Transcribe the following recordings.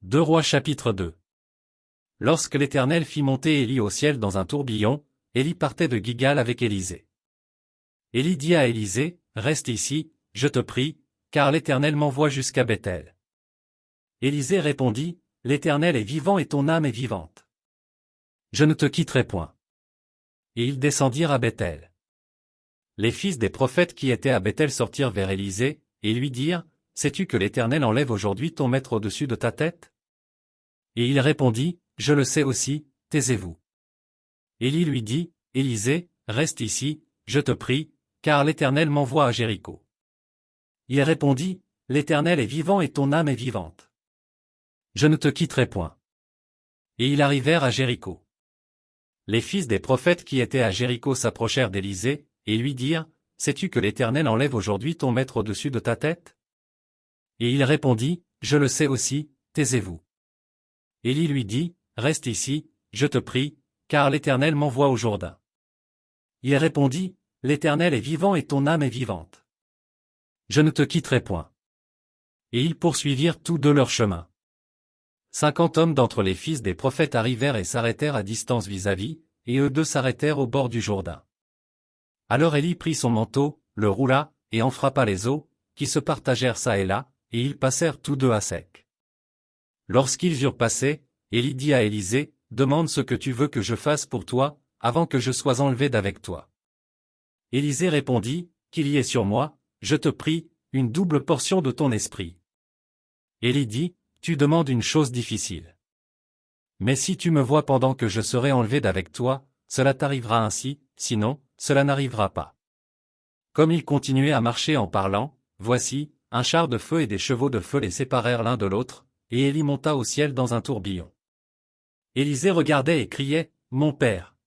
2 Rois chapitre 2. Lorsque l'Éternel fit monter Élie au ciel dans un tourbillon, Élie partait de Gilgal avec Élisée. Élie dit à Élisée, « Reste ici, je te prie, car l'Éternel m'envoie jusqu'à Béthel. » Élisée répondit, « L'Éternel est vivant et ton âme est vivante. Je ne te quitterai point. » Et ils descendirent à Béthel. Les fils des prophètes qui étaient à Béthel sortirent vers Élisée, et lui dirent, « Sais-tu que l'Éternel enlève aujourd'hui ton maître au-dessus de ta tête ?» Et il répondit, « Je le sais aussi, taisez-vous. » Élie lui dit, « Élisée, reste ici, je te prie, car l'Éternel m'envoie à Jéricho. » Il répondit, « L'Éternel est vivant et ton âme est vivante. Je ne te quitterai point. » Et ils arrivèrent à Jéricho. Les fils des prophètes qui étaient à Jéricho s'approchèrent d'Élisée, et lui dirent, « Sais-tu que l'Éternel enlève aujourd'hui ton maître au-dessus de ta tête ?» Et il répondit, « Je le sais aussi, taisez-vous. » Élie lui dit, « Reste ici, je te prie, car l'Éternel m'envoie au Jourdain. » Il répondit, « L'Éternel est vivant et ton âme est vivante. Je ne te quitterai point. » Et ils poursuivirent tous deux leur chemin. 50 hommes d'entre les fils des prophètes arrivèrent et s'arrêtèrent à distance vis-à-vis, et eux deux s'arrêtèrent au bord du Jourdain. Alors Élie prit son manteau, le roula, et en frappa les eaux, qui se partagèrent çà et là, et ils passèrent tous deux à sec. Lorsqu'ils eurent passé, Élie dit à Élisée, « Demande ce que tu veux que je fasse pour toi, avant que je sois enlevé d'avec toi. » Élisée répondit, « Qu'il y ait sur moi, je te prie, une double portion de ton esprit. » Élie dit, « Tu demandes une chose difficile. Mais si tu me vois pendant que je serai enlevé d'avec toi, cela t'arrivera ainsi, sinon, cela n'arrivera pas. » Comme ils continuaient à marcher en parlant, voici, un char de feu et des chevaux de feu les séparèrent l'un de l'autre, et Élie monta au ciel dans un tourbillon. Élisée regardait et criait, « Mon père!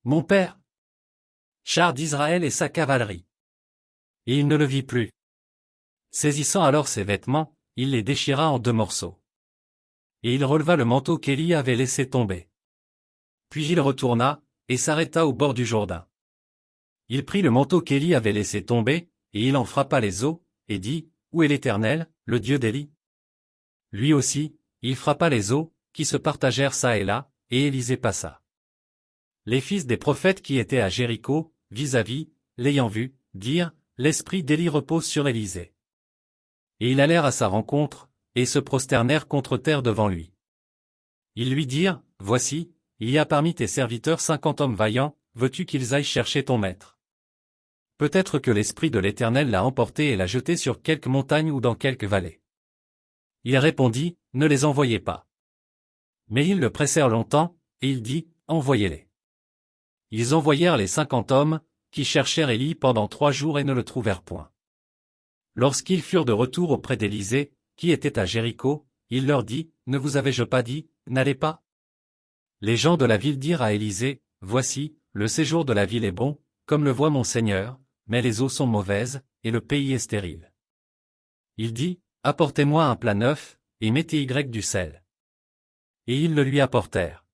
Mon père! Char d'Israël et sa cavalerie !» Et il ne le vit plus. Saisissant alors ses vêtements, il les déchira en 2 morceaux. Et il releva le manteau qu'Élie avait laissé tomber. Puis il retourna, et s'arrêta au bord du Jourdain. Il prit le manteau qu'Élie avait laissé tomber, et il en frappa les eaux, et dit, « Où est l'Éternel, le Dieu d'Élie ?» Lui aussi, il frappa les eaux, qui se partagèrent çà et là, et Élisée passa. Les fils des prophètes qui étaient à Jéricho, vis-à-vis, l'ayant vu, dirent, « L'esprit d'Élie repose sur Élisée. » Et ils allèrent à sa rencontre, et se prosternèrent contre terre devant lui. Ils lui dirent, « Voici, il y a parmi tes serviteurs 50 hommes vaillants, veux-tu qu'ils aillent chercher ton maître? Peut-être que l'Esprit de l'Éternel l'a emporté et l'a jeté sur quelque montagne ou dans quelque vallée. » Il répondit, « Ne les envoyez pas. » Mais ils le pressèrent longtemps, et il dit, « Envoyez-les. » Ils envoyèrent les 50 hommes, qui cherchèrent Élie pendant 3 jours et ne le trouvèrent point. Lorsqu'ils furent de retour auprès d'Élisée, qui était à Jéricho, il leur dit, « Ne vous avais-je pas dit, n'allez pas? » Les gens de la ville dirent à Élisée, « Voici, le séjour de la ville est bon, comme le voit mon Seigneur, mais les eaux sont mauvaises, et le pays est stérile. » Il dit, « Apportez-moi un plat neuf, et mettez du sel. » Et ils le lui apportèrent.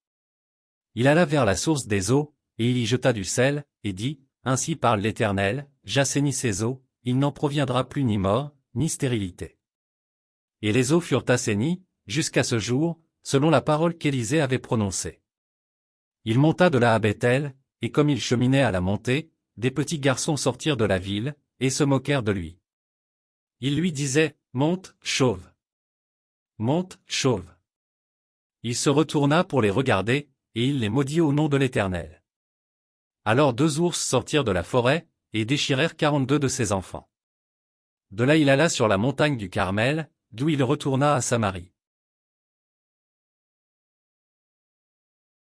Il alla vers la source des eaux, et il y jeta du sel, et dit, « Ainsi parle l'Éternel, j'assainis ces eaux, il n'en proviendra plus ni mort, ni stérilité. » Et les eaux furent assainies, jusqu'à ce jour, selon la parole qu'Élisée avait prononcée. Il monta de là à Béthel, et comme il cheminait à la montée, des petits garçons sortirent de la ville, et se moquèrent de lui. Ils lui disaient, « Monte, chauve! Monte, chauve !» Il se retourna pour les regarder, et il les maudit au nom de l'Éternel. Alors 2 ours sortirent de la forêt, et déchirèrent 42 de ses enfants. De là il alla sur la montagne du Carmel, d'où il retourna à Samarie.